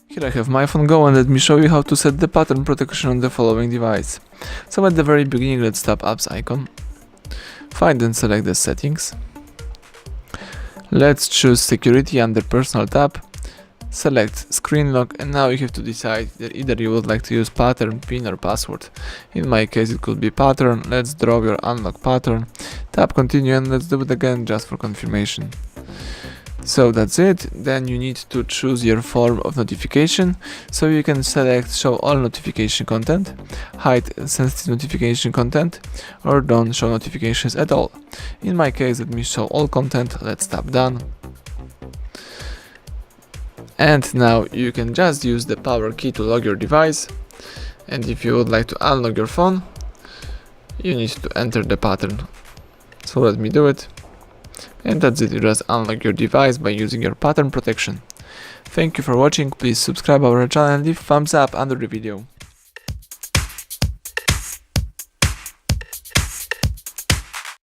Here I have my phone Go, and let me show you how to set the pattern protection on the following device. So at the very beginning, let's tap apps icon, find and select the settings. Let's choose security under personal tab, select screen lock, and now you have to decide that either you would like to use pattern, pin or password. In my case it could be pattern. Let's draw your unlock pattern, tap continue, and let's do it again just for confirmation. So that's it. Then you need to choose your form of notification, so you can select show all notification content, hide sensitive notification content, or don't show notifications at all. In my case, let me show all content. Let's tap done. And now you can just use the power key to lock your device, and if you would like to unlock your phone, you need to enter the pattern. So let me do it. And that's it, you just unlock your device by using your pattern protection. Thank you for watching, please subscribe our channel and leave thumbs up under the video.